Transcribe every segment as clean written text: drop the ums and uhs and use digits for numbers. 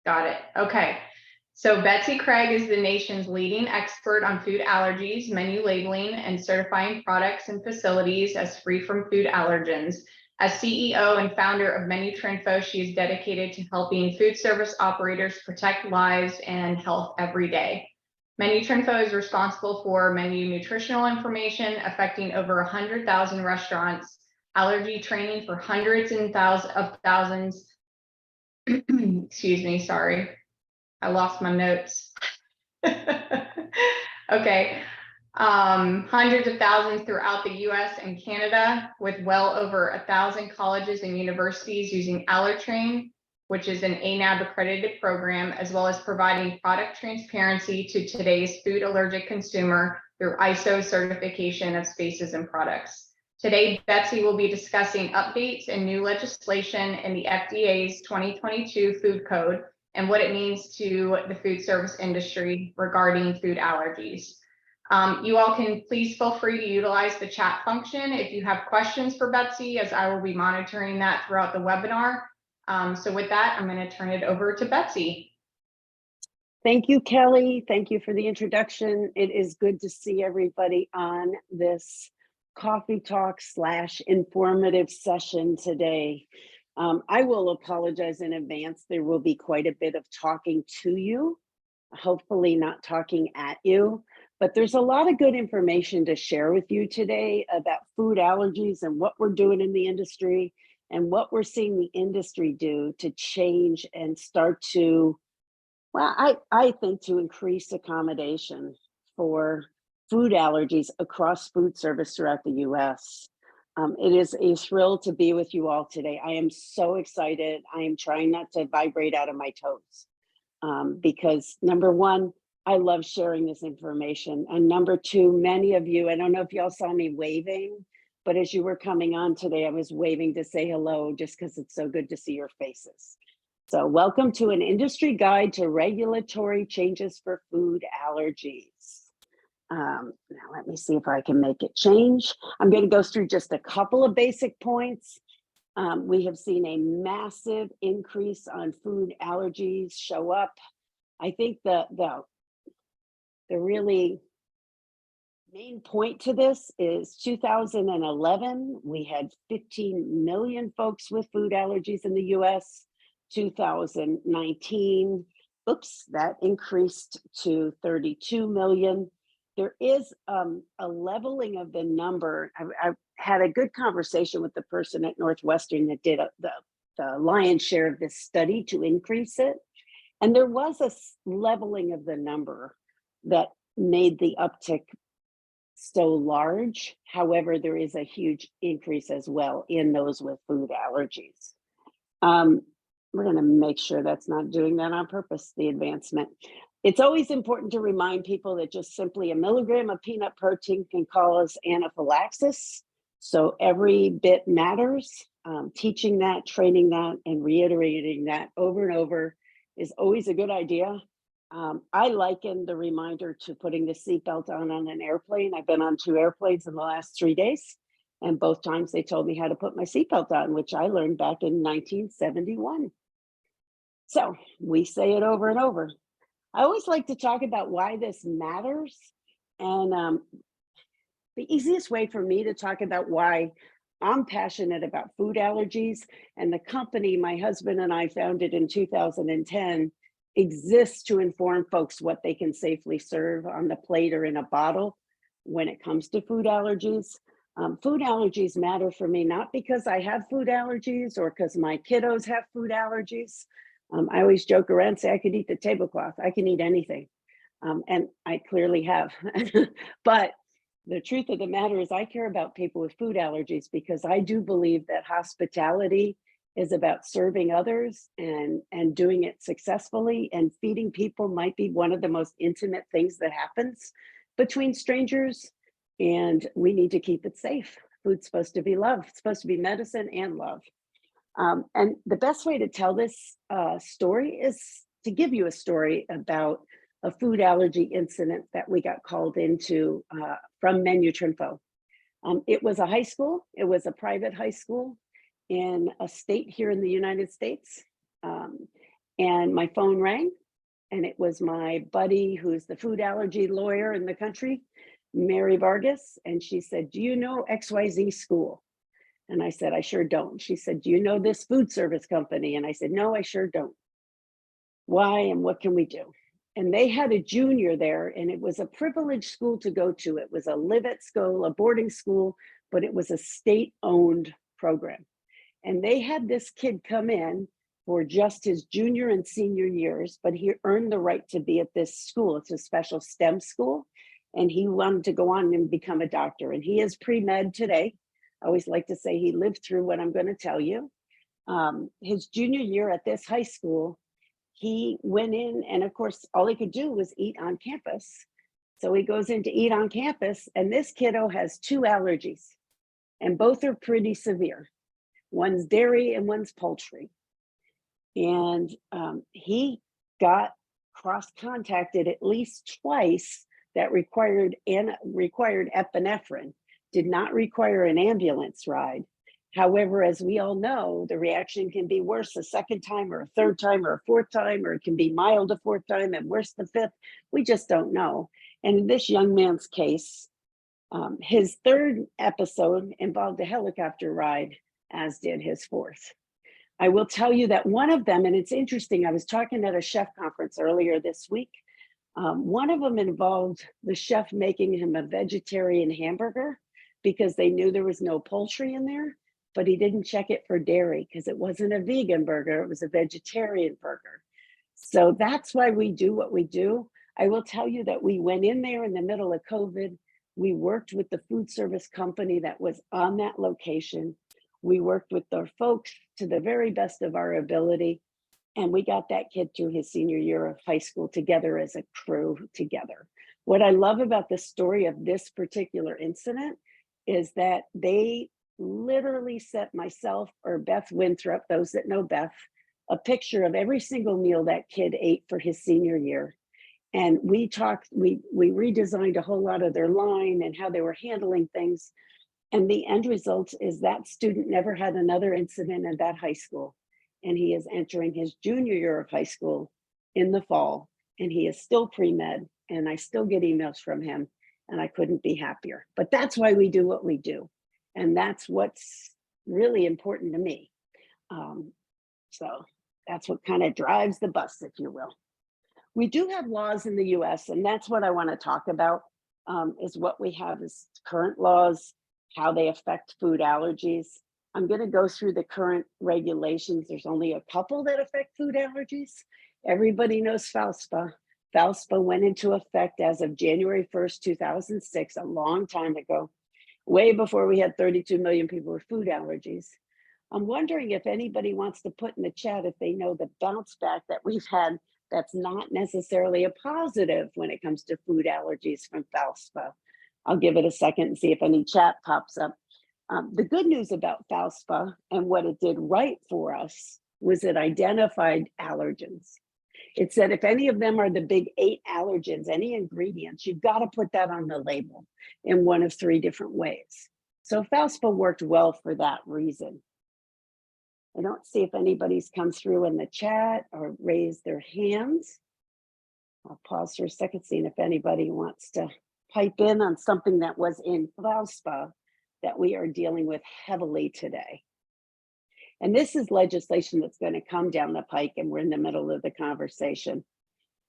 Got it. Okay. So Betsy Craig is the nation's leading expert on food allergies, menu labeling, and certifying products and facilities as free from food allergens. As CEO and founder of MenuTrinfo, she is dedicated to helping food service operators protect lives and health every day. MenuTrinfo is responsible for menu nutritional information affecting over 100,000 restaurants, allergy training for hundreds and thousands. Excuse me, sorry. I lost my notes. Okay. Hundreds of thousands throughout the US and Canada, with well over 1,000 colleges and universities using AllerTrain, which is an ANAB accredited program, as well as providing product transparency to today's food allergic consumer through ISO certification of spaces and products. Today, Betsy will be discussing updates and new legislation in the FDA's 2022 Food Code and what it means to the food service industry regarding food allergies. You all can please feel free to utilize the chat function if you have questions for Betsy, as I will be monitoring that throughout the webinar. So with that, I'm going to turn it over to Betsy. Thank you, Kelley. Thank you for the introduction. It is good to see everybody on this coffee talk / informative session today. I will apologize in advance. There will be quite a bit of talking to you, hopefully not talking at you, but there's a lot of good information to share with you today about food allergies and what we're doing in the industry and what we're seeing the industry do to change and start to, well, I think to increase accommodation for food allergies across food service throughout the US. It is a thrill to be with you all today. I am so excited. I am trying not to vibrate out of my toes because number one, I love sharing this information. And number two, many of you, I don't know if y'all saw me waving, but as you were coming on today, I was waving to say hello just because it's so good to see your faces. So welcome to an industry guide to regulatory changes for food allergies. Now let me see if I can make it change. I'm going to go through just a couple of basic points. We have seen a massive increase on food allergies show up. I think the really main point to this is 2011, we had 15 million folks with food allergies in the US. 2019, oops, that increased to 32 million. There is a leveling of the number. I had a good conversation with the person at Northwestern that did the lion's share of this study to increase it. And there was a leveling of the number that made the uptick so large. However, there is a huge increase as well in those with food allergies. We're going to make sure that's not doing that on purpose, the advancement. It's always important to remind people that just simply a milligram of peanut protein can cause anaphylaxis. So every bit matters. Teaching that, training that, and reiterating that over and over is always a good idea. I liken the reminder to putting the seatbelt on an airplane. I've been on 2 airplanes in the last 3 days, and both times they told me how to put my seatbelt on, which I learned back in 1971. So we say it over and over. I always like to talk about why this matters. And the easiest way for me to talk about why I'm passionate about food allergies, and the company my husband and I founded in 2010 exists to inform folks what they can safely serve on the plate or in a bottle when it comes to food allergies. Food allergies matter for me, not because I have food allergies or because my kiddos have food allergies. I always joke around and say I could eat the tablecloth. I can eat anything. And I clearly have. But the truth of the matter is I care about people with food allergies because I do believe that hospitality is about serving others and doing it successfully, and feeding people might be one of the most intimate things that happens between strangers, and we need to keep it safe. Food's supposed to be love. It's supposed to be medicine and love. And the best way to tell this story is to give you a story about a food allergy incident that we got called into from MenuTrinfo. It was a high school. It was a private high school in a state here in the United States. And my phone rang, and it was my buddy who's the food allergy lawyer in the country, Mary Vargas. And she said, "Do you know XYZ school?" And I said, "I sure don't." She said, "Do you know this food service company?" And I said, "No, I sure don't." "Why, and what can we do?" And they had a junior there, and it was a privileged school to go to. It was a live-at school, a boarding school, but it was a state-owned program. And they had this kid come in for just his junior and senior years, but he earned the right to be at this school. It's a special STEM school, and he wanted to go on and become a doctor. And he is pre-med today. I always like to say he lived through what I'm going to tell you. His junior year at this high school, he went in, and of course, all he could do was eat on campus. So he goes in to eat on campus, and this kiddo has 2 allergies, and both are pretty severe. One's dairy and one's poultry. And he got cross-contacted at least twice that required epinephrine, did not require an ambulance ride. However, as we all know, the reaction can be worse a second time or a third time or a fourth time, or it can be mild a fourth time and worse the fifth. We just don't know. And in this young man's case, his 3rd episode involved a helicopter ride, as did his 4th. I will tell you that one of them, and it's interesting, I was talking at a chef conference earlier this week. One of them involved the chef making him a vegetarian hamburger because they knew there was no poultry in there, but he didn't check it for dairy because it wasn't a vegan burger, it was a vegetarian burger. So that's why we do what we do. I will tell you that we went in there in the middle of COVID. We worked with the food service company that was on that location. We worked with their folks to the very best of our ability. And we got that kid through his senior year of high school together as a crew together. What I love about the story of this particular incident is that they literally sent myself or Beth Winthrop, those that know Beth, a picture of every single meal that kid ate for his senior year. And we redesigned a whole lot of their line and how they were handling things. And the end result is that student never had another incident in that high school. And he is entering his junior year of high school in the fall, and he is still pre-med, and I still get emails from him, and I couldn't be happier. But that's why we do what we do. And that's what's really important to me. So that's what kind of drives the bus, if you will. We do have laws in the US, and that's what I want to talk about, is what we have is current laws, how they affect food allergies. I'm going to go through the current regulations. There's only a couple that affect food allergies. Everybody knows FALSPA. FALSPA went into effect as of January 1st, 2006, a long time ago, way before we had 32 million people with food allergies. I'm wondering if anybody wants to put in the chat if they know the bounce back that we've had that's not necessarily a positive when it comes to food allergies from FALSPA. I'll give it a second and see if any chat pops up. The good news about FALSPA and what it did right for us was it identified allergens. It said if any of them are the big 8 allergens, any ingredients, you've got to put that on the label in one of 3 different ways. So FALSPA worked well for that reason. I don't see if anybody's come through in the chat or raised their hands. I'll pause for a second, seeing if anybody wants to pipe in on something that was in FALSPA that we are dealing with heavily today. And this is legislation that's going to come down the pike, and we're in the middle of the conversation.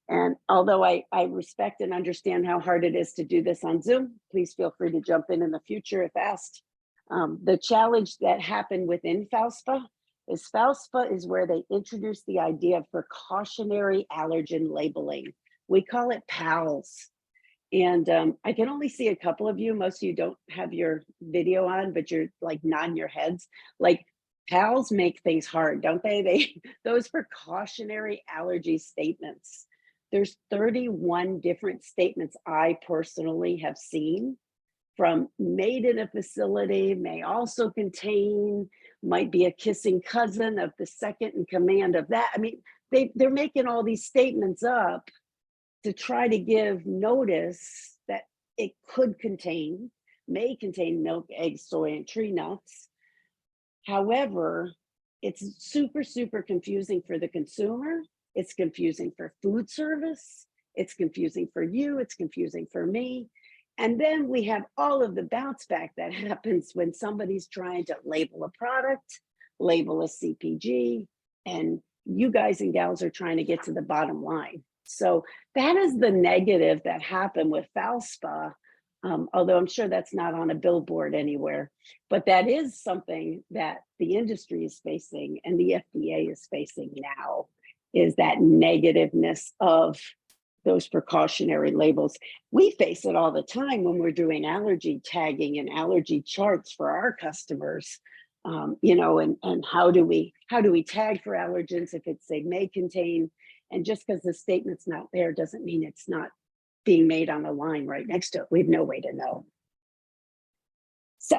And although I respect and understand how hard it is to do this on Zoom, please feel free to jump in the future if asked. The challenge that happened within FALSPA is where they introduced the idea of precautionary allergen labeling. We call it PALS. And I can only see a couple of you. Most of you don't have your video on, but you're like nodding your heads. Like PALS make things hard, don't they? Those precautionary allergy statements. There's 31 different statements I personally have seen, from made in a facility, may also contain, might be a kissing cousin of the second in command of that. I mean, they're making all these statements up to try to give notice that it may contain milk, eggs, soy, and tree nuts. However, it's super, super confusing for the consumer It's confusing for food service. It's confusing for you. It's confusing for me. And then we have all of the bounce back that happens when somebody's trying to label a product, label a CPG, and you guys and gals are trying to get to the bottom line. So that is the negative that happened with FALSPA, although I'm sure that's not on a billboard anywhere, but that is something that the industry is facing and the FDA is facing now, is that negativeness of those precautionary labels. We face it all the time when we're doing allergy tagging and allergy charts for our customers. You know, and how do we tag for allergens if it's say may contain, and just because the statement's not there doesn't mean it's not being made on a line right next to it. We have no way to know. So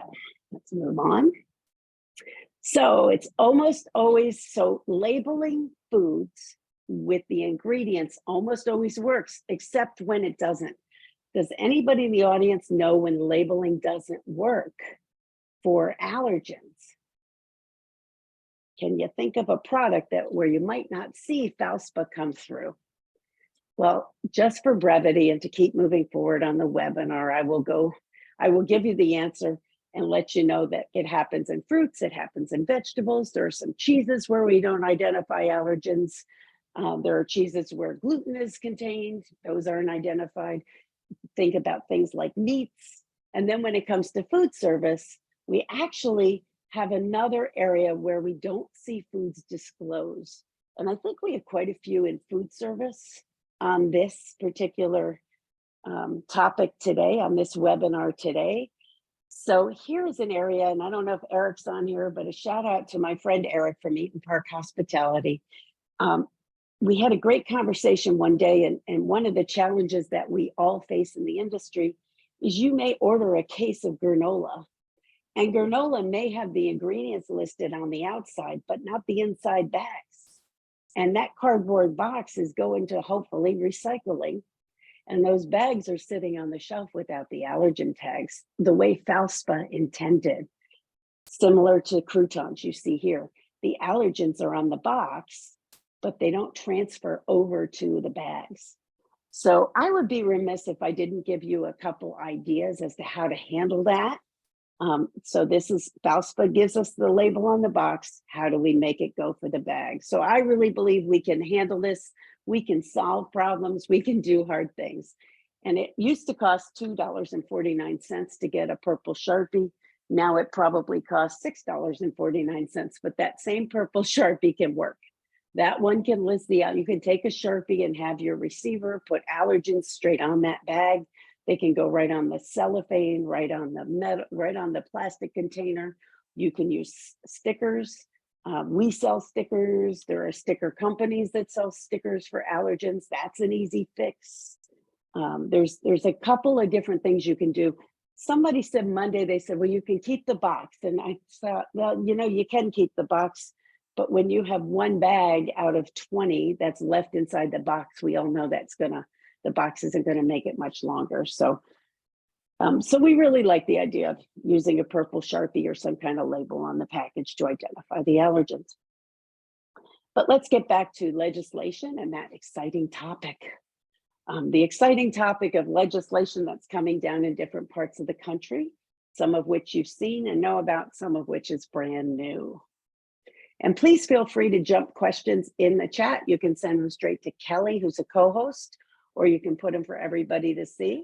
let's move on. So it's almost always, so labeling foods with the ingredients almost always works, except when it doesn't. Does anybody in the audience know when labeling doesn't work for allergens? Can you think of a product that where you might not see FALSPA come through? Well, just for brevity and to keep moving forward on the webinar, I will give you the answer and let you know that it happens in fruits, it happens in vegetables. There are some cheeses where we don't identify allergens. There are cheeses where gluten is contained, those aren't identified. Think about things like meats. And then when it comes to food service, we actually have another area where we don't see foods disclosed. And I think we have quite a few in food service on this particular topic today, on this webinar today. So here's an area, and I don't know if Eric's on here, but a shout out to my friend Eric from Eaton Park Hospitality. We had a great conversation one day, and one of the challenges that we all face in the industry is you may order a case of granola, and granola may have the ingredients listed on the outside, but not the inside bags. And that cardboard box is going to hopefully recycling. And those bags are sitting on the shelf without the allergen tags, the way FALSPA intended. Similar to croutons you see here. The allergens are on the box, but they don't transfer over to the bags. So I would be remiss if I didn't give you a couple ideas as to how to handle that. So this is, FALSPA gives us the label on the box. How do we make it go for the bag? So I really believe we can handle this. We can solve problems. We can do hard things. And it used to cost $2.49 to get a purple Sharpie. Now it probably costs $6.49, but that same purple Sharpie can work. That one can list you can take a Sharpie and have your receiver put allergens straight on that bag. They can go right on the cellophane, right on the metal, right on the plastic container. You can use stickers. We sell stickers. There are sticker companies that sell stickers for allergens. That's an easy fix. There's a couple of different things you can do. Somebody said Monday, they said, well, you can keep the box. And I thought, well, you know, you can keep the box, but when you have one bag out of 20 that's left inside the box, we all know the box isn't gonna make it much longer. So we really like the idea of using a purple Sharpie or some kind of label on the package to identify the allergens. But let's get back to legislation and that exciting topic. The exciting topic of legislation that's coming down in different parts of the country, some of which you've seen and know about, some of which is brand new. And please feel free to jump questions in the chat. You can send them straight to Kelley, who's a co-host, or you can put them for everybody to see.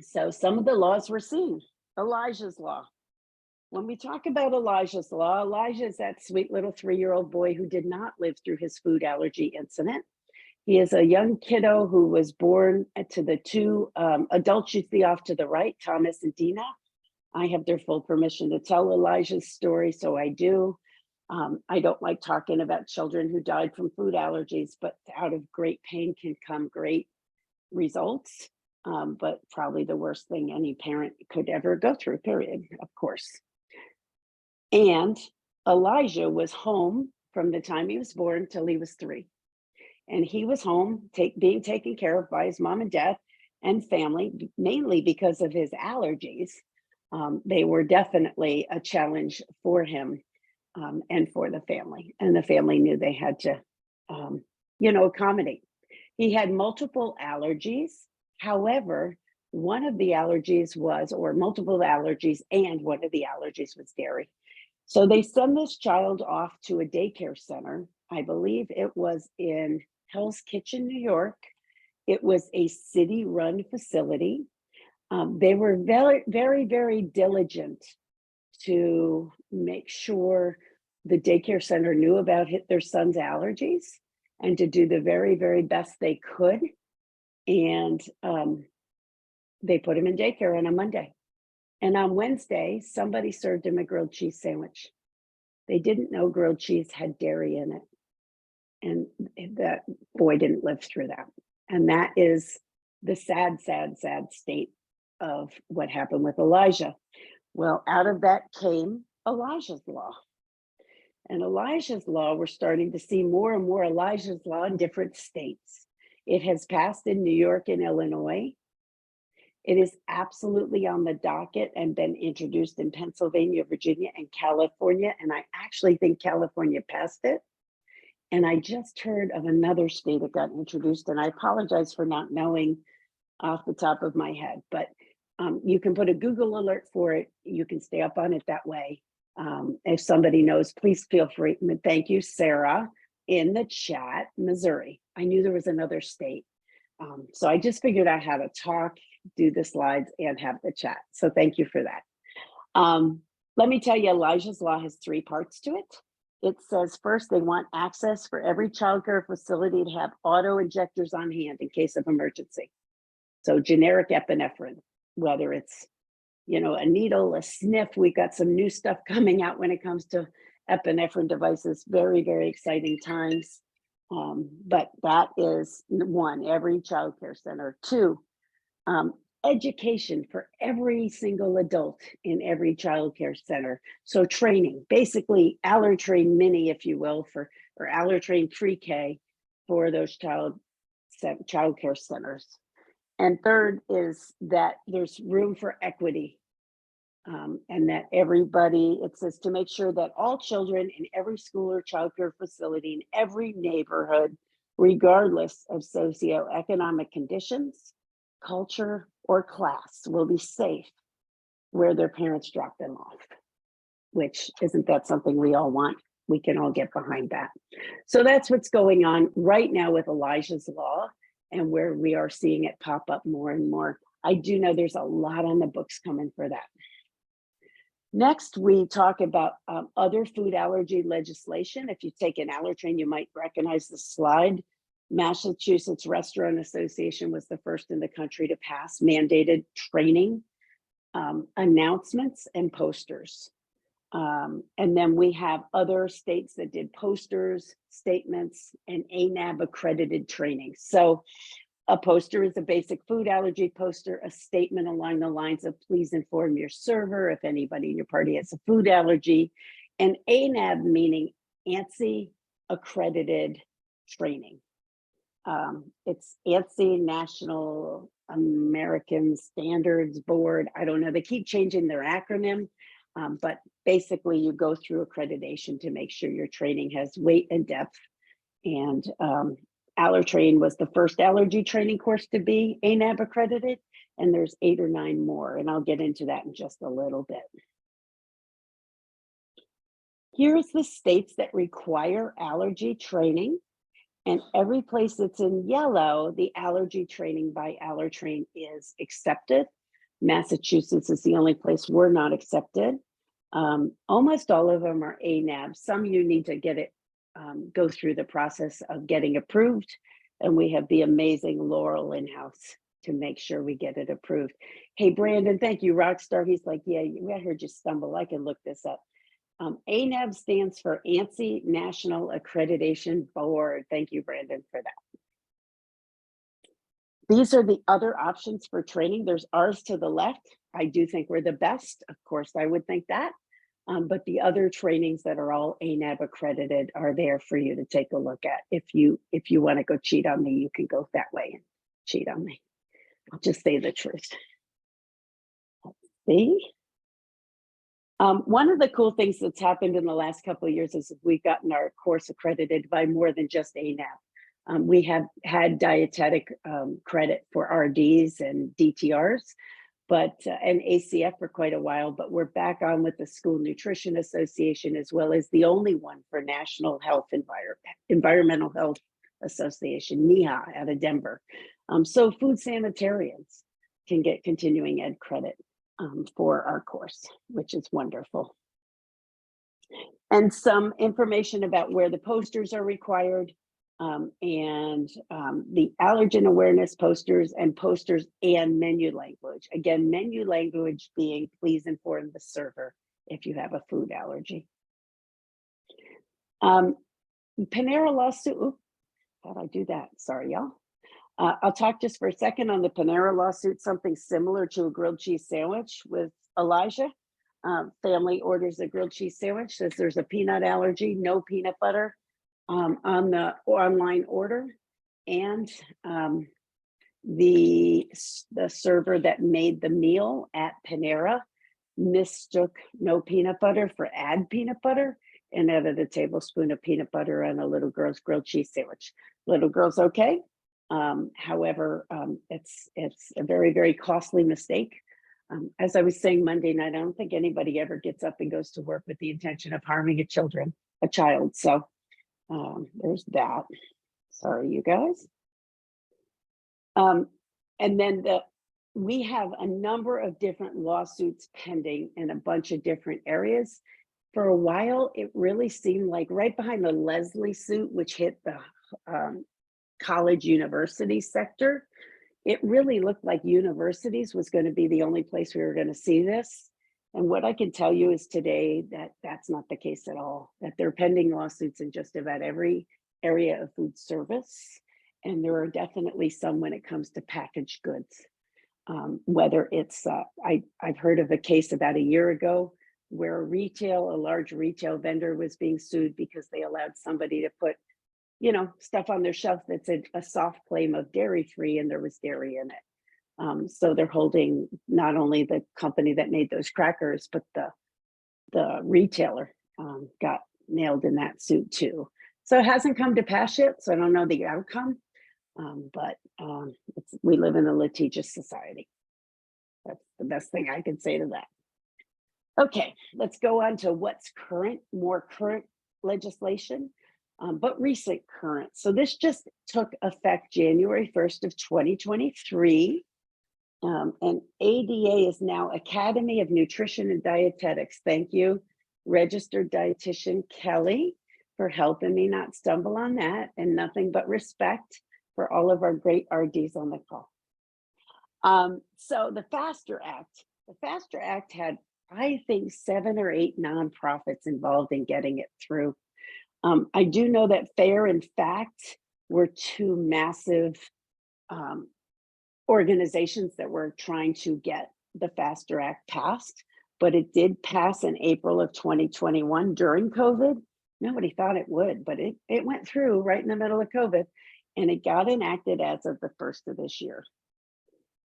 So some of the laws we're seeing, Elijah's Law. When we talk about Elijah's Law, Elijah is that sweet little 3-year-old boy who did not live through his food allergy incident. He is a young kiddo who was born to the two adults you see off to the right, Thomas and Dina. I have their full permission to tell Elijah's story, so I do. I don't like talking about children who died from food allergies, but out of great pain can come great results. But probably the worst thing any parent could ever go through, period, of course. And Elijah was home from the time he was born till he was 3. And he was home being taken care of by his mom and dad and family, mainly because of his allergies. They were definitely a challenge for him. and for the family. And the family knew they had to, accommodate. He had multiple allergies. However, one of the allergies was, or multiple allergies, and one of the allergies was dairy. So they send this child off to a daycare center. I believe it was in Hell's Kitchen, New York. It was a city-run facility. They were very, very, very diligent to make sure the daycare center knew about their son's allergies and to do the very, very best they could. And they put him in daycare on a Monday. And on Wednesday, somebody served him a grilled cheese sandwich. They didn't know grilled cheese had dairy in it. And that boy didn't live through that. And that is the sad, sad, sad state of what happened with Elijah. Well, out of that came Elijah's Law. And Elijah's Law, we're starting to see more and more Elijah's Law in different states. It has passed in New York and Illinois. It is absolutely on the docket and been introduced in Pennsylvania, Virginia, and California. And I actually think California passed it. And I just heard of another state that got introduced, and I apologize for not knowing off the top of my head, but you can put a Google alert for it. You can stay up on it that way. If somebody knows, please feel free. Thank you, Sarah, in the chat, Missouri. I knew there was another state. So I just figured out how to talk, do the slides, and have the chat. So thank you for that. Let me tell you, Elijah's Law has 3 parts to it. It says first, they want access for every childcare facility to have auto injectors on hand in case of emergency. So generic epinephrine, whether it's, a needle, a sniff. We've got some new stuff coming out when it comes to epinephrine devices. Very, very exciting times. But that is 1, every childcare center. 2, education for every single adult in every childcare center. So training, basically Allertrain Mini, if you will, or Allertrain pre-K for those childcare centers. And 3rd is that there's room for equity, and that everybody, it says to make sure that all children in every school or childcare facility in every neighborhood, regardless of socioeconomic conditions, culture, or class, will be safe where their parents drop them off. Which, isn't that something we all want? We can all get behind that. So that's what's going on right now with Elijah's Law, and where we are seeing it pop up more and more. I do know there's a lot on the books coming for that. Next, we talk about other food allergy legislation. If you take an Allertrain, you might recognize the slide. Massachusetts Restaurant Association was the first in the country to pass mandated training, announcements, and posters. And then we have other states that did posters, statements, and ANAB accredited training. So a poster is a basic food allergy poster, a statement along the lines of please inform your server if anybody in your party has a food allergy, and ANAB meaning ANSI accredited training. It's ANSI, National American Standards Board. I don't know, they keep changing their acronym, but basically you go through accreditation to make sure your training has weight and depth. And Allertrain was the first allergy training course to be ANAB accredited, and there's 8 or 9 more, and I'll get into that in just a little bit. Here's the states that require allergy training, and every place that's in yellow, the allergy training by Allertrain is accepted. Massachusetts is the only place we're not accepted. Almost all of them are ANAB. Some you need to get it, go through the process of getting approved. And we have the amazing Laurel in-house to make sure we get it approved. Hey, Brandon, thank you, Rockstar. He's like, yeah, I heard you stumble. I can look this up. ANAB stands for ANSI National Accreditation Board. Thank you, Brandon, for that. These are the other options for training. There's ours to the left. I do think we're the best. Of course, I would think that. But the other trainings that are all ANAB accredited are there for you to take a look at. If you want to go cheat on me, you can go that way and cheat on me. I'll just say the truth. Let's see. One of the cool things that's happened in the last couple of years is we've gotten our course accredited by more than just ANAB. We have had dietetic credit for RDs and DTRs, but and ACF for quite a while, but we're back on with the School Nutrition Association, as well as the only one for National Health Environmental Health Association, NEHA, out of Denver. So food sanitarians can get continuing ed credit for our course, which is wonderful. And some information about where the posters are required, and the allergen awareness posters and menu language. Again, menu language being please inform the server if you have a food allergy. Panera lawsuit, oops, how'd I do that? Sorry, y'all. I'll talk just for a second on the Panera lawsuit, something similar to a grilled cheese sandwich with Elijah. Family orders a grilled cheese sandwich, says there's a peanut allergy, no peanut butter on the online order. And the server that made the meal at Panera mistook no peanut butter for add peanut butter and added a tablespoon of peanut butter on a little girl's grilled cheese sandwich. Little girl's okay. However, it's a very, very costly mistake. As I was saying Monday night, I don't think anybody ever gets up and goes to work with the intention of harming a child. So there's that. Sorry, you guys. And then we have a number of different lawsuits pending in a bunch of different areas. For a while, it really seemed like right behind the Leslie suit, which hit the college university sector, it really looked like universities was going to be the only place we were going to see this. And what I can tell you is today that that's not the case at all, that there are pending lawsuits in just about every area of food service. And there are definitely some when it comes to packaged goods. Whether it's, I've heard of a case about a year ago where a large retail vendor was being sued because they allowed somebody to put stuff on their shelf that's a soft claim of dairy-free, and there was dairy in it. So they're holding not only the company that made those crackers, but the retailer got nailed in that suit too. So it hasn't come to pass yet, so I don't know the outcome, but we live in a litigious society. That's the best thing I can say to that. Okay, let's go on to what's more current legislation. But recent current. So this just took effect January 1st of 2023. And ADA is now Academy of Nutrition and Dietetics. Thank you, registered dietitian Kelley, for helping me not stumble on that, and nothing but respect for all of our great RDs on the call. So the FASTER Act had, I think, 7 or 8 nonprofits involved in getting it through. I do know that FAIR and FACT were 2 massive organizations that were trying to get the FASTER Act passed, but it did pass in April of 2021 during COVID. Nobody thought it would, but it went through right in the middle of COVID, and it got enacted as of the 1st of this year.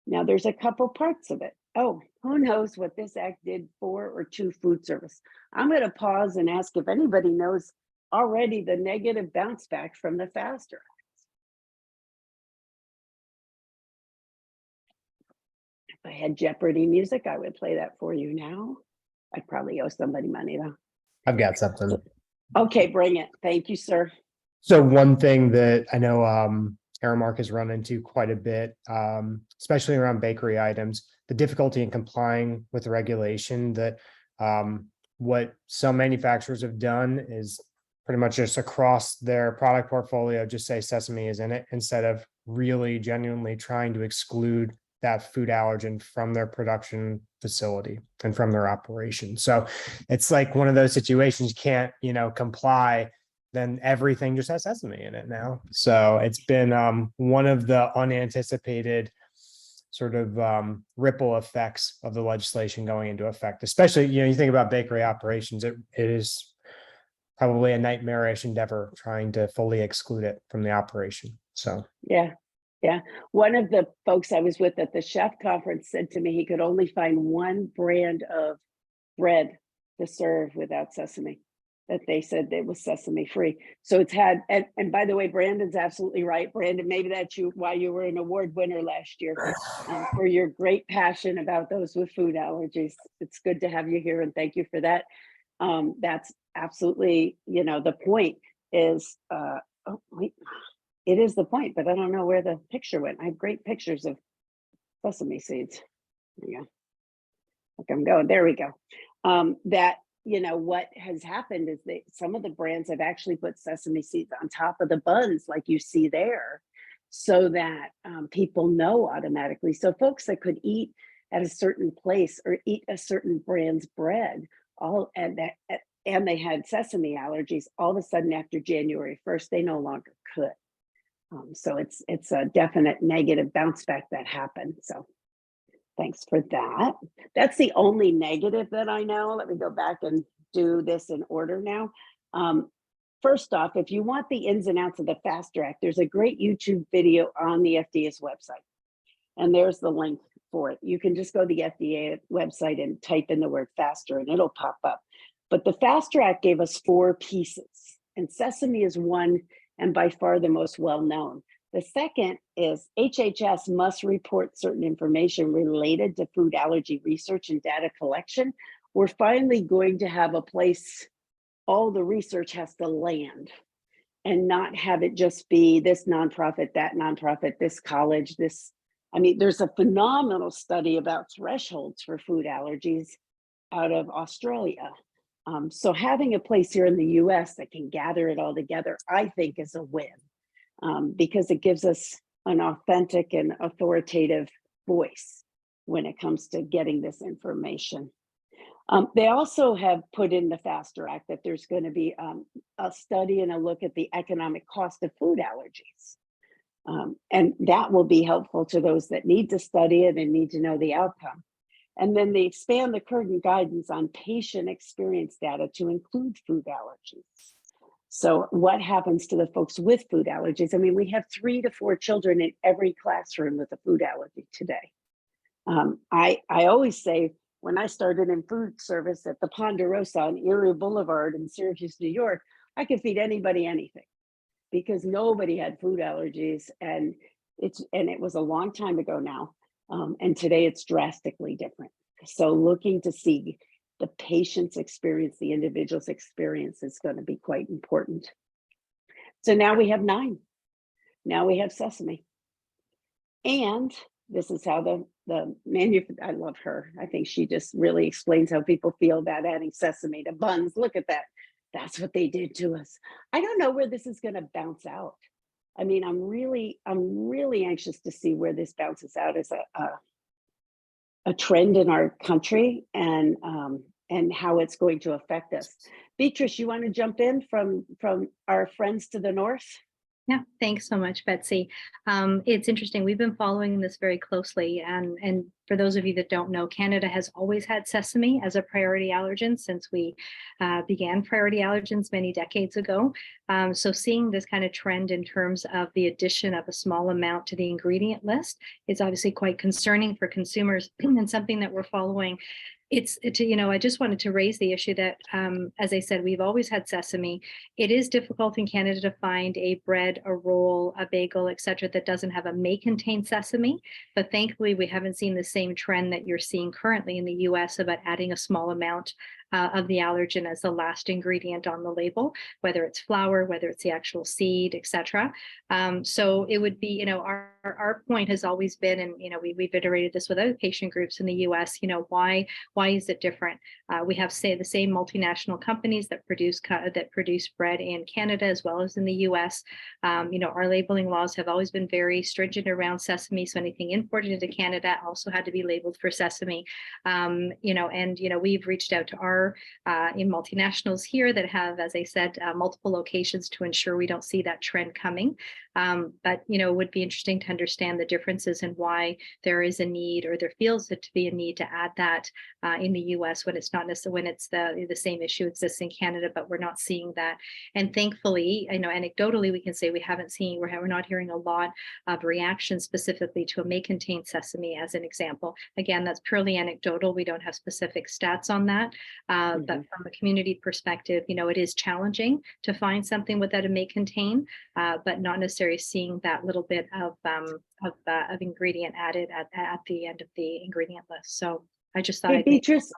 Now there's a couple parts of it. Oh, who knows what this act did for or to food service? I'm going to pause and ask if anybody knows already the negative bounce back from the FASTER Act. If I had Jeopardy music, I would play that for you now. I'd probably owe somebody money though. I've got something. Okay, bring it. Thank you, sir. So one thing that I know Aramark has run into quite a bit, especially around bakery items, the difficulty in complying with the regulation that what some manufacturers have done is pretty much just across their product portfolio, just say sesame is in it, instead of really genuinely trying to exclude that food allergen from their production facility and from their operation. So it's like one of those situations, you can't, comply, then everything just has sesame in it now. So it's been one of the unanticipated sort of ripple effects of the legislation going into effect, especially, you think about bakery operations, it is probably a nightmarish endeavor trying to fully exclude it from the operation. So yeah. One of the folks I was with at the chef conference said to me he could only find one brand of bread to serve without sesame, that they said it was sesame free. So it's had, and by the way, Brandon's absolutely right. Brandon, maybe that's why you were an award winner last year, for your great passion about those with food allergies. It's good to have you here, and thank you for that. That's absolutely, the point is, oh, wait, it is the point, but I don't know where the picture went. I have great pictures of sesame seeds. There you go. Look, I'm going, there we go. That, what has happened is that some of the brands have actually put sesame seeds on top of the buns, like you see there, so that people know automatically. So folks that could eat at a certain place or eat a certain brand's bread, and they had sesame allergies, all of a sudden after January 1st, they no longer could. So it's a definite negative bounce back that happened. So thanks for that. That's the only negative that I know. Let me go back and do this in order now. First off, if you want the ins and outs of the Fast Track, there's a great YouTube video on the FDA's website. And there's the link for it. You can just go to the FDA website and type in the word faster and it'll pop up. But the Fast Track gave us 4 pieces, and sesame is one and by far the most well-known. The second is HHS must report certain information related to food allergy research and data collection. We're finally going to have a place all the research has to land and not have it just be this nonprofit, that nonprofit, this college, this. I mean, there's a phenomenal study about thresholds for food allergies out of Australia. So having a place here in the US that can gather it all together, I think is a win. Because it gives us an authentic and authoritative voice when it comes to getting this information. They also have put in the FASTER Act that there's going to be a study and a look at the economic cost of food allergies. And that will be helpful to those that need to study it and need to know the outcome. And then they expand the current guidance on patient experience data to include food allergies. So what happens to the folks with food allergies? I mean, we have 3 to 4 children in every classroom with a food allergy today. I always say, when I started in food service at the Ponderosa on Erie Boulevard in Syracuse, New York, I could feed anybody anything because nobody had food allergies, and it was a long time ago now. And today it's drastically different. So looking to see the patient's experience, the individual's experience is going to be quite important. So now we have 9. Now we have sesame. And this is how the I love her. I think she just really explains how people feel about adding sesame to buns. Look at that. That's what they did to us. I don't know where this is going to bounce out. I mean, I'm really anxious to see where this bounces out as a trend in our country and how it's going to affect us. Beatrice, you want to jump in from our friends to the north? Yeah, thanks so much, Betsy. It's interesting. We've been following this very closely. And for those of you that don't know, Canada has always had sesame as a priority allergen since we began priority allergens many decades ago. So seeing this kind of trend in terms of the addition of a small amount to the ingredient list is obviously quite concerning for consumers and something that we're following. I just wanted to raise the issue that, as I said, we've always had sesame. It is difficult in Canada to find a bread, a roll, a bagel, etc., that doesn't have a may contain sesame. But thankfully, we haven't seen the same trend that you're seeing currently in the US about adding a small amount of the allergen as the last ingredient on the label, whether it's flour, whether it's the actual seed, etc. So it would be, our point has always been, and we've iterated this with other patient groups in the US. Why is it different? We have the same multinational companies that produce bread in Canada as well as in the US. Our labeling laws have always been very stringent around sesame, so anything imported into Canada also had to be labeled for sesame. We've reached out to our in multinationals here that have, as I said, multiple locations to ensure we don't see that trend coming. But, it would be interesting to understand the differences and why there is a need, or there feels to be a need to add that in the US when it's not necessarily, when it's the same issue exists in Canada, but we're not seeing that. And thankfully, I know anecdotally, we can say we're not hearing a lot of reactions specifically to a may contain sesame as an example. Again, that's purely anecdotal. We don't have specific stats on that. But from a community perspective, it is challenging to find something that it may contain, but not necessarily seeing that little bit of ingredient added at the end of the ingredient list. So I just thought Hey, Beatrice,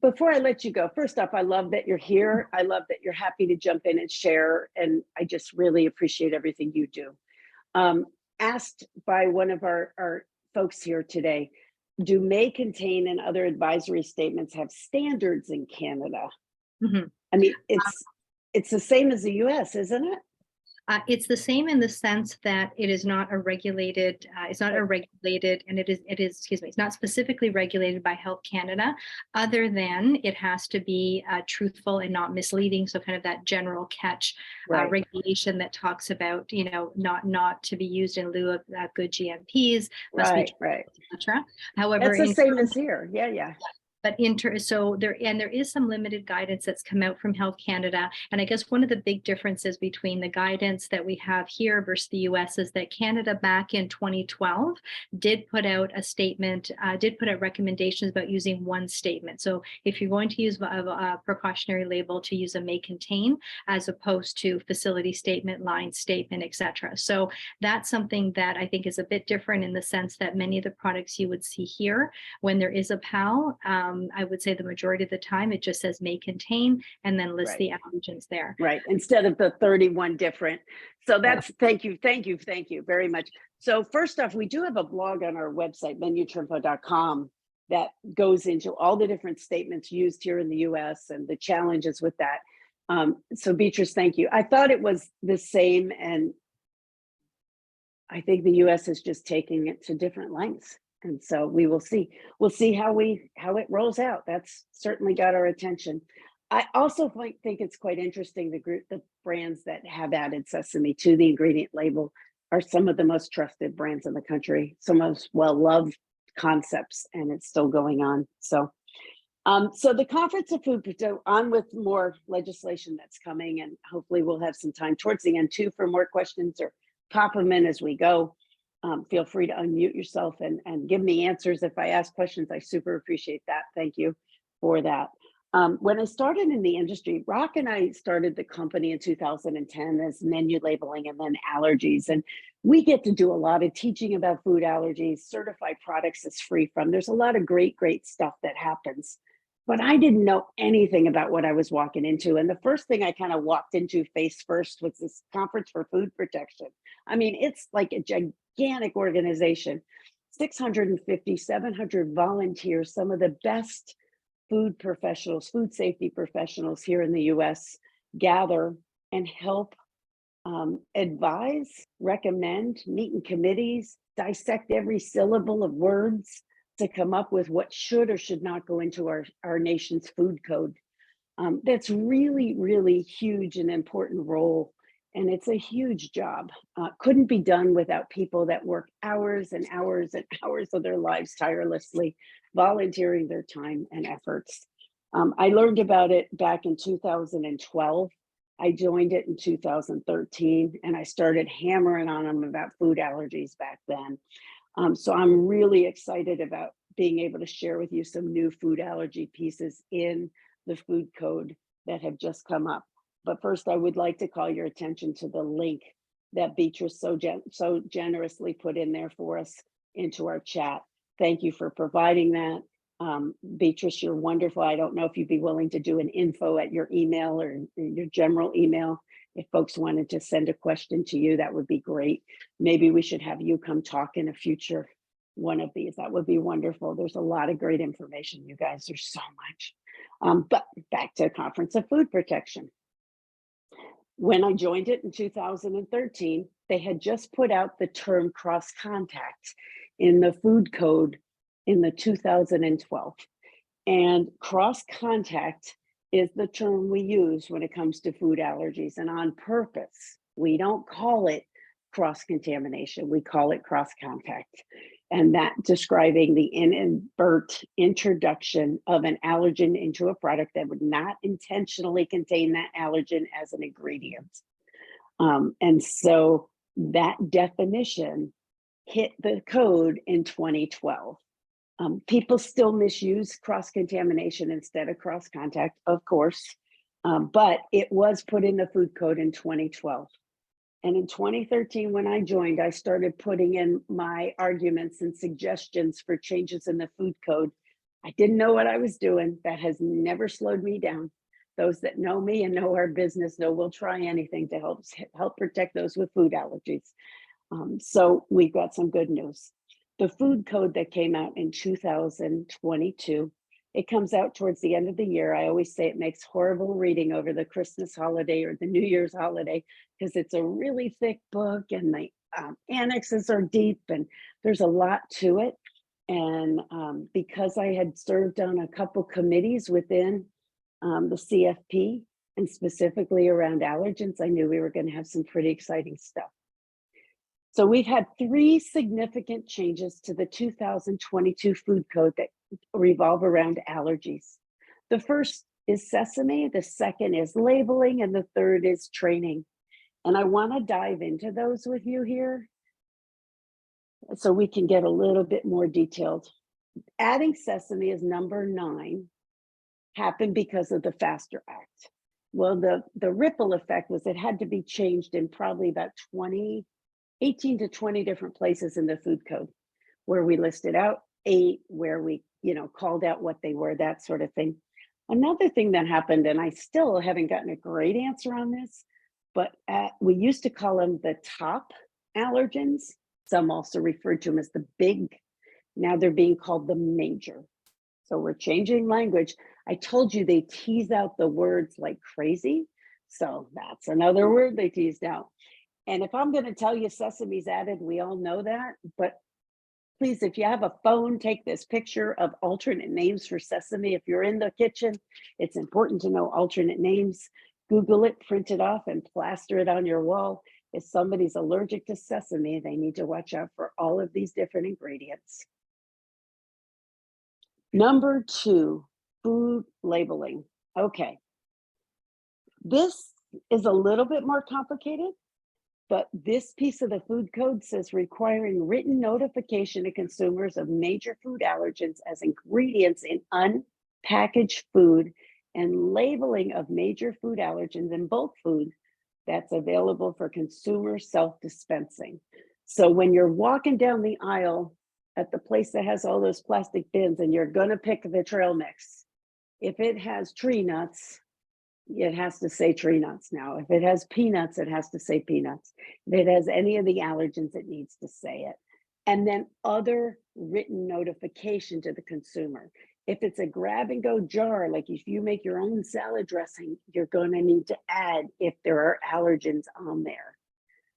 before I let you go, first off, I love that you're here. I love that you're happy to jump in and share, and I just really appreciate everything you do. Asked by one of our folks here today, do may contain and other advisory statements have standards in Canada? I mean, it's the same as the US, isn't it? It's the same in the sense that it is not a regulated, and it's not specifically regulated by Health Canada, other than it has to be truthful and not misleading. So kind of that general catch regulation that talks about, not to be used in lieu of good GMPs, must be true, etc. However, it's the same as here. Yeah. But there is some limited guidance that's come out from Health Canada. And I guess one of the big differences between the guidance that we have here versus the US is that Canada back in 2012 did put out a statement, did put out recommendations about using one statement. So if you're going to use a precautionary label, to use a may contain as opposed to facility statement, line statement, etc. So that's something that I think is a bit different in the sense that many of the products you would see here, when there is a PAL, I would say the majority of the time it just says may contain and then lists the allergens there. Right, instead of the 31 different. So that's, thank you very much. So first off, we do have a blog on our website, MenuTrinfo.com, that goes into all the different statements used here in the US and the challenges with that. So Beatrice, thank you. I thought it was the same, and I think the US is just taking it to different lengths. And so we will see. We'll see how it rolls out. That's certainly got our attention. I also think it's quite interesting. The brands that have added sesame to the ingredient label are some of the most trusted brands in the country, some most well-loved concepts, and it's still going on. So, so the Conference of Food, on with more legislation that's coming, and hopefully we'll have some time towards the end too for more questions, or pop them in as we go. Feel free to unmute yourself and give me answers if I ask questions. I super appreciate that. Thank you for that. When I started in the industry, Rock and I started the company in 2010 as menu labeling and then allergies. And we get to do a lot of teaching about food allergies, certified products as free from. There's a lot of great stuff that happens. But I didn't know anything about what I was walking into. And the first thing I kind of walked into face first was this Conference for Food Protection. I mean, it's like a gigantic organization, 650, 700 volunteers, some of the best food professionals, food safety professionals here in the US gather and help advise, recommend, meet in committees, dissect every syllable of words to come up with what should or should not go into our nation's food code. That's really huge and important role. And it's a huge job. Couldn't be done without people that work hours and hours and hours of their lives tirelessly, volunteering their time and efforts. I learned about it back in 2012. I joined it in 2013, and I started hammering on them about food allergies back then. So I'm really excited about being able to share with you some new food allergy pieces in the food code that have just come up. But first, I would like to call your attention to the link that Beatrice so generously put in there for us into our chat. Thank you for providing that. Beatrice, you're wonderful. I don't know if you'd be willing to do an info at your email or your general email. If folks wanted to send a question to you, that would be great. Maybe we should have you come talk in a future one of these. That would be wonderful. There's a lot of great information, you guys. There's so much. But back to Conference of Food Protection. When I joined it in 2013, they had just put out the term cross contact in the food code in the 2012. And cross contact is the term we use when it comes to food allergies, and on purpose. We don't call it cross-contamination. We call it cross-contact. And that describing the inadvertent introduction of an allergen into a product that would not intentionally contain that allergen as an ingredient. And so that definition hit the code in 2012. People still misuse cross-contamination instead of cross-contact, of course, but it was put in the food code in 2012. And in 2013, when I joined, I started putting in my arguments and suggestions for changes in the food code. I didn't know what I was doing. That has never slowed me down. Those that know me and know our business know we'll try anything to help protect those with food allergies. So we've got some good news. The food code that came out in 2022, it comes out towards the end of the year. I always say it makes horrible reading over the Christmas holiday or the New Year's holiday because it's a really thick book and the annexes are deep and there's a lot to it. And because I had served on a couple committees within the CFP and specifically around allergens, I knew we were going to have some pretty exciting stuff. So we've had 3 significant changes to the 2022 food code that revolve around allergies. The first is sesame, the second is labeling, and the third is training. And I want to dive into those with you here so we can get a little bit more detailed. Adding sesame as number 9 happened because of the FASTER Act. Well, the ripple effect was it had to be changed in probably about 18 to 20 different places in the food code where we listed out 8, where we, called out what they were, that sort of thing. Another thing that happened, and I still haven't gotten a great answer on this, but we used to call them the top allergens. Some also referred to them as the big. Now they're being called the major. So we're changing language. I told you they tease out the words like crazy. So that's another word they teased out. And if I'm going to tell you sesame's added, we all know that. But please, if you have a phone, take this picture of alternate names for sesame. If you're in the kitchen, it's important to know alternate names. Google it, print it off, and plaster it on your wall. If somebody's allergic to sesame, they need to watch out for all of these different ingredients. Number 2, food labeling. Okay. This is a little bit more complicated, but this piece of the food code says requiring written notification to consumers of major food allergens as ingredients in unpackaged food and labeling of major food allergens in bulk food that's available for consumer self-dispensing. So when you're walking down the aisle at the place that has all those plastic bins and you're gonna pick the trail mix, if it has tree nuts, it has to say tree nuts now. If it has peanuts, it has to say peanuts. If it has any of the allergens, it needs to say it. And then other written notification to the consumer. If it's a grab and go jar, like if you make your own salad dressing, you're going to need to add if there are allergens on there.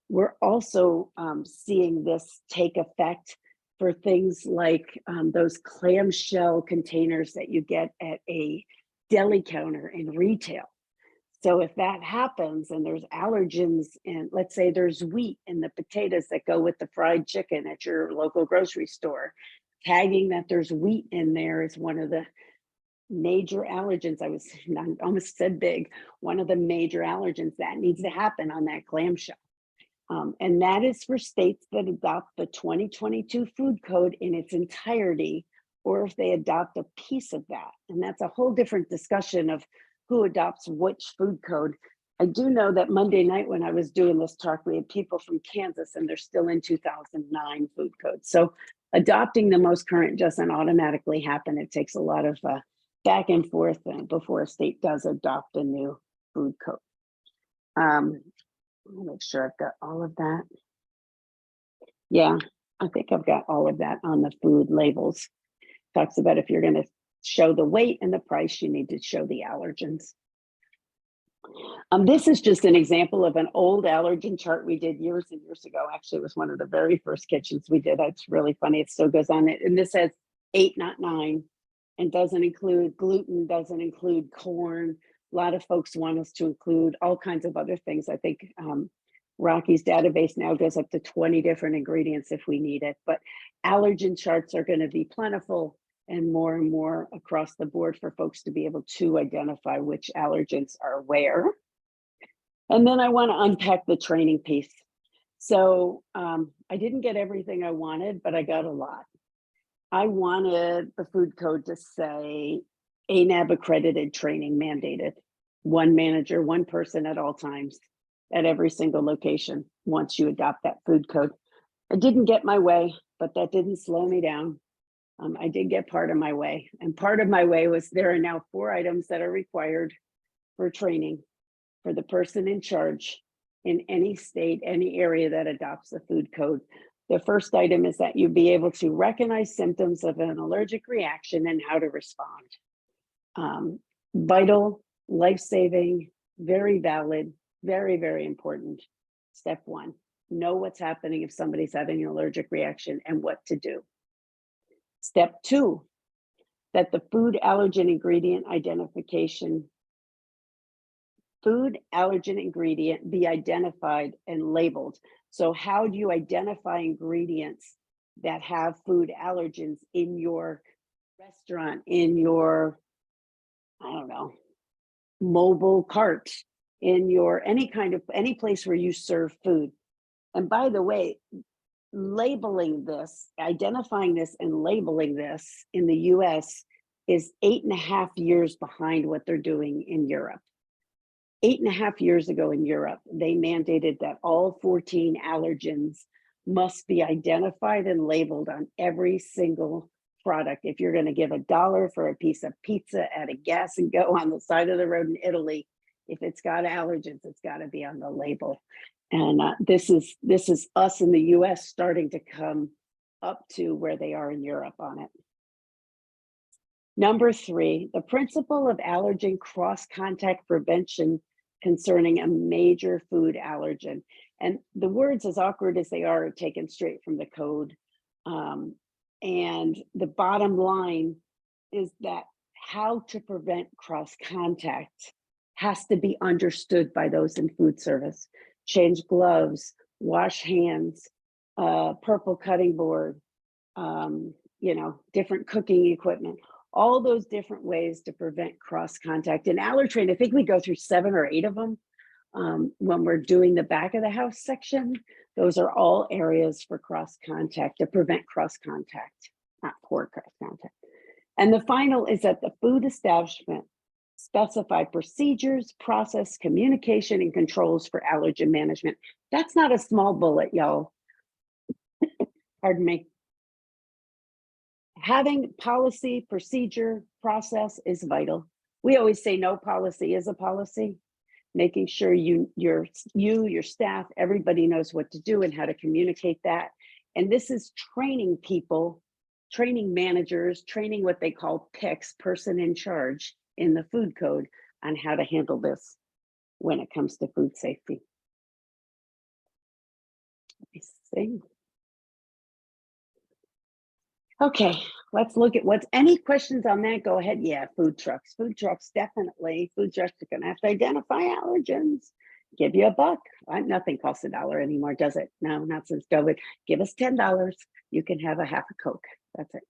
We're also seeing this take effect for things like those clamshell containers that you get at a deli counter in retail. So if that happens and there's allergens and let's say there's wheat in the potatoes that go with the fried chicken at your local grocery store, tagging that there's wheat in there is one of the major allergens. I almost said big, one of the major allergens that needs to happen on that clamshell. And that is for states that adopt the 2022 food code in its entirety, or if they adopt a piece of that. And that's a whole different discussion of who adopts which food code. I do know that Monday night when I was doing this talk, we had people from Kansas and they're still in 2009 food code. So adopting the most current doesn't automatically happen. It takes a lot of back and forth before a state does adopt a new food code. I'll make sure I've got all of that. Yeah, I think I've got all of that on the food labels. Talks about if you're going to show the weight and the price, you need to show the allergens. This is just an example of an old allergen chart we did years and years ago. Actually, it was one of the very first kitchens we did. It's really funny. It still goes on it. And this has 8, not 9, and doesn't include gluten, doesn't include corn. A lot of folks want us to include all kinds of other things. I think Rocky's database now goes up to 20 different ingredients if we need it, but allergen charts are going to be plentiful and more across the board for folks to be able to identify which allergens are where. And then I want to unpack the training piece. So I didn't get everything I wanted, but I got a lot. I wanted the food code to say ANAB accredited training mandated. One manager, one person at all times at every single location once you adopt that food code. I didn't get my way, but that didn't slow me down. I did get part of my way, and part of my way was there are now 4 items that are required for training for the person in charge in any state, any area that adopts the food code. The first item is that you be able to recognize symptoms of an allergic reaction and how to respond. Vital, life-saving, very valid, very, very important. Step 1, know what's happening if somebody's having an allergic reaction and what to do. Step 2, that the food allergen ingredient be identified and labeled. So how do you identify ingredients that have food allergens in your restaurant, in your, I don't know, mobile cart, in your any place where you serve food? And by the way, labeling this, identifying this and labeling this in the US is 8.5 years behind what they're doing in Europe. 8.5 years ago in Europe, they mandated that all 14 allergens must be identified and labeled on every single product. If you're going to give $1 for a piece of pizza at a gas and go on the side of the road in Italy, if it's got allergens, it's got to be on the label. And this is us in the US starting to come up to where they are in Europe on it. Number 3, the principle of allergen cross-contact prevention concerning a major food allergen. And the words, as awkward as they are taken straight from the code. And the bottom line is that how to prevent cross-contact has to be understood by those in food service. Change gloves, wash hands, purple cutting board, different cooking equipment, all those different ways to prevent cross contact. In Allertrain, I think we go through 7 or 8 of them when we're doing the back of the house section. Those are all areas for cross contact to prevent cross contact, not poor cross contact. And the final is that the food establishment specify procedures, process, communication, and controls for allergen management. That's not a small bullet, y'all. Pardon me. Having policy, procedure, process is vital. We always say no policy is a policy. Making sure your staff, everybody knows what to do and how to communicate that. And this is training people, training managers, training what they call PICs, person in charge, in the food code on how to handle this when it comes to food safety. Let me see. Okay, let's look at any questions on that. Go ahead. Yeah, food trucks, definitely. Food trucks are gonna have to identify allergens. Give you $1. Nothing costs $1 anymore, does it? No, not since COVID. Give us $10. You can have a half a Coke. That's it.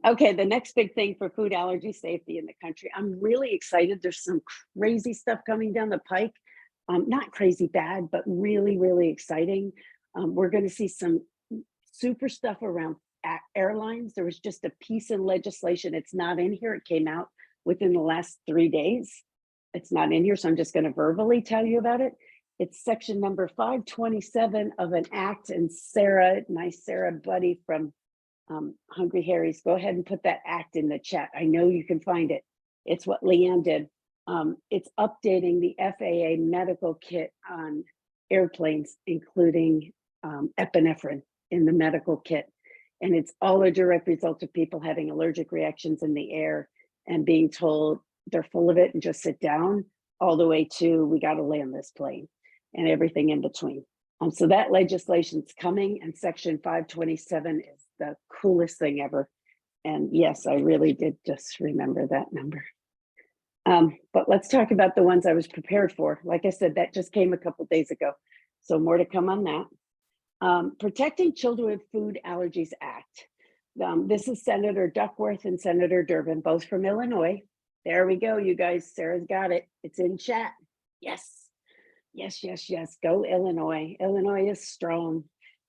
Okay, the next big thing for food allergy safety in the country. I'm really excited. There's some crazy stuff coming down the pike. Not crazy bad, but really, really exciting. We're going to see some super stuff around airlines. There was just a piece in legislation. It's not in here. It came out within the last 3 days. It's not in here, so I'm just going to verbally tell you about it. It's section number 527 of an act, and Sarah, my Sarah buddy from Hungry Harry's, go ahead and put that act in the chat. I know you can find it. It's what Leanne did. It's updating the FAA medical kit on airplanes, including epinephrine in the medical kit. And it's all a direct result of people having allergic reactions in the air and being told they're full of it and just sit down, all the way to we got to land this plane and everything in between. So that legislation's coming, and section 527 is the coolest thing ever. And yes, I really did just remember that number. But let's talk about the ones I was prepared for. Like I said, that just came a couple days ago. So more to come on that. Protecting Children with Food Allergies Act. This is Senator Duckworth and Senator Durbin, both from Illinois. There we go, you guys. Sarah's got it. It's in chat. Yes, yes, yes, yes. Go Illinois. Illinois is strong.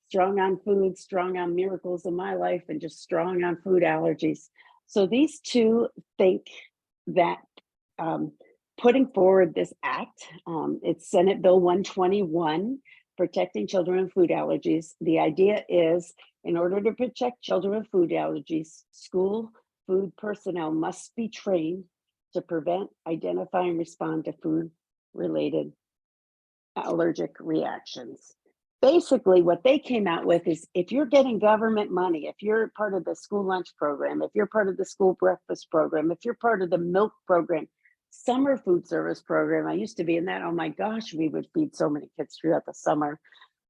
Strong on food, strong on miracles in my life, and just strong on food allergies. So these two think that putting forward this act, it's Senate Bill 121, Protecting Children with Food Allergies. The idea is, in order to protect children with food allergies, school food personnel must be trained to prevent, identify, and respond to food-related allergic reactions. Basically, what they came out with is, if you're getting government money, if you're part of the school lunch program, if you're part of the school breakfast program, if you're part of the milk program, summer food service program, I used to be in that. Oh my gosh, we would feed so many kids throughout the summer.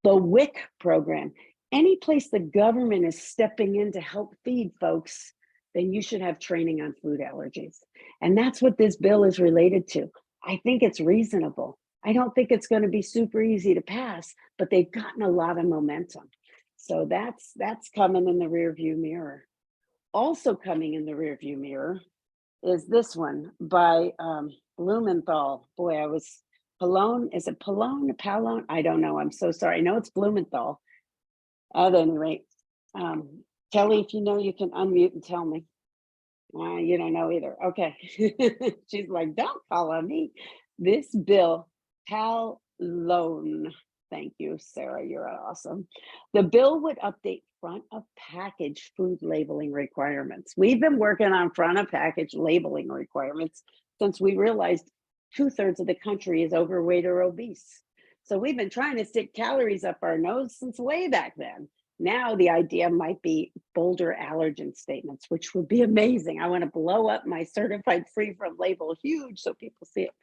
The WIC program, any place the government is stepping in to help feed folks, then you should have training on food allergies. And that's what this bill is related to. I think it's reasonable. I don't think it's going to be super easy to pass, but they've gotten a lot of momentum. So that's coming in the rearview mirror. Also coming in the rearview mirror is this one by Blumenthal. Boy, Pallone. Is it Pallone? Pallone? I don't know. I'm so sorry. I know it's Blumenthal. At any rate, Kelley, if you know, you can unmute and tell me. You don't know either. Okay. She's like, don't call on me. This bill, Pallone. Thank you, Sarah. You're awesome. The bill would update front of package food labeling requirements. We've been working on front of package labeling requirements since we realized 2/3 of the country is overweight or obese. So we've been trying to stick calories up our nose since way back then. Now the idea might be bolder allergen statements, which would be amazing. I want to blow up my certified free from label huge so people see it.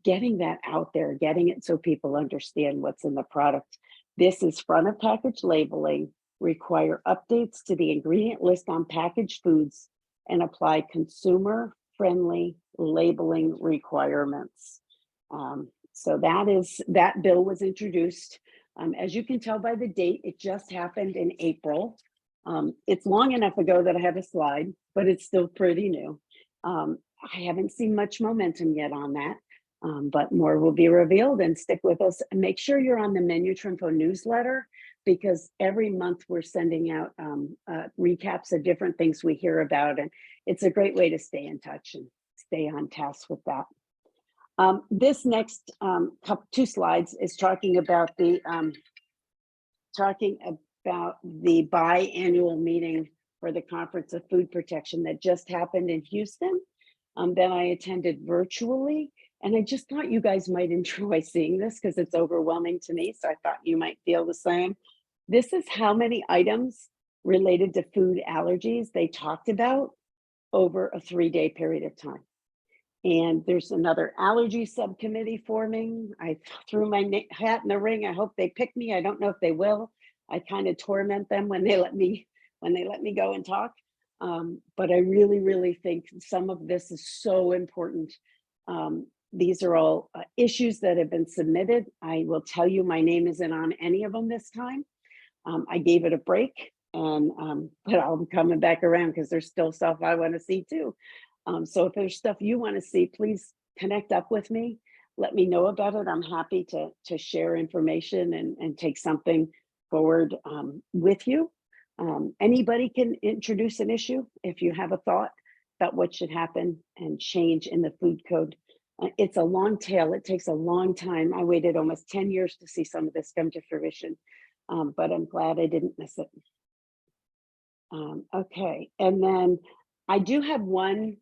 Getting that out there, getting it so people understand what's in the product. This is front of package labeling, require updates to the ingredient list on packaged foods, and apply consumer friendly labeling requirements. So that bill was introduced. As you can tell by the date, it just happened in April. It's long enough ago that I have a slide, but it's still pretty new. I haven't seen much momentum yet on that. But more will be revealed, and stick with us and make sure you're on the MenuTrinfo newsletter, because every month we're sending out recaps of different things we hear about, and it's a great way to stay in touch and stay on task with that. This next two slides is talking about the biannual meeting for the Conference of Food Protection that just happened in Houston. That I attended virtually. And I just thought you guys might enjoy seeing this because it's overwhelming to me. So I thought you might feel the same. This is how many items related to food allergies they talked about over a 3-day period of time. And there's another allergy subcommittee forming. I threw my hat in the ring. I hope they pick me. I don't know if they will. I kind of torment them when they let me go and talk. But I really, really think some of this is so important. These are all issues that have been submitted. I will tell you, my name isn't on any of them this time. I gave it a break, but I'm coming back around because there's still stuff I want to see too. So if there's stuff you want to see, please connect up with me. Let me know about it. I'm happy to share information and take something forward with you. Anybody can introduce an issue if you have a thought about what should happen and change in the food code. It's a long tail. It takes a long time. I waited almost 10 years to see some of this come to fruition, but I'm glad I didn't miss it. Okay, and then I do have one.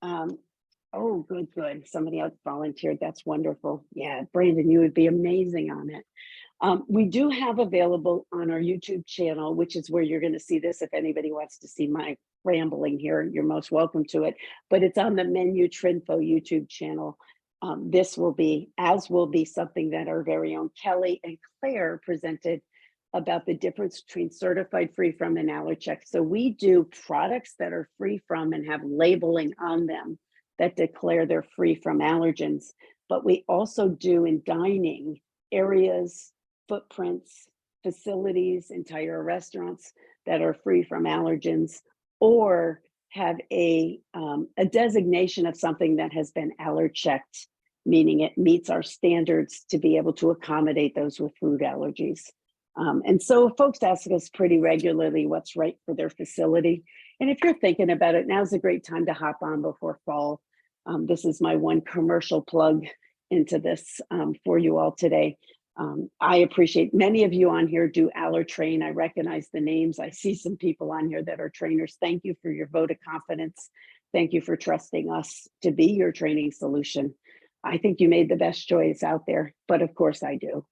Oh, good. Somebody else volunteered. That's wonderful. Yeah, Brandon, you would be amazing on it. We do have available on our YouTube channel, which is where you're going to see this. If anybody wants to see my rambling here, you're most welcome to it. But it's on the MenuTrinfo YouTube channel. This will be something that our very own Kelley and Claire presented about the difference between certified free from and allergen. So we do products that are free from and have labeling on them that declare they're free from allergens. But we also do in dining areas, footprints, facilities, entire restaurants that are free from allergens, or have a designation of something that has been allergen checked, meaning it meets our standards to be able to accommodate those with food allergies. And so folks ask us pretty regularly what's right for their facility. And if you're thinking about it, now's a great time to hop on before fall. This is my one commercial plug into this for you all today. I appreciate many of you on here do AllerTrain. I recognize the names. I see some people on here that are trainers. Thank you for your vote of confidence. Thank you for trusting us to be your training solution. I think you made the best choice out there, but of course I do.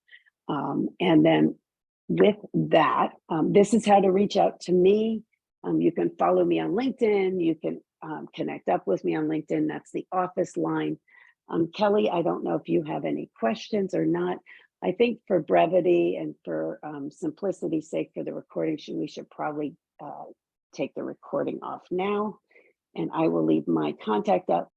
And then with that, this is how to reach out to me. You can follow me on LinkedIn. You can connect up with me on LinkedIn. That's the office line. Kelley, I don't know if you have any questions or not. I think for brevity and for simplicity's sake for the recording, we should probably take the recording off now. And I will leave my contact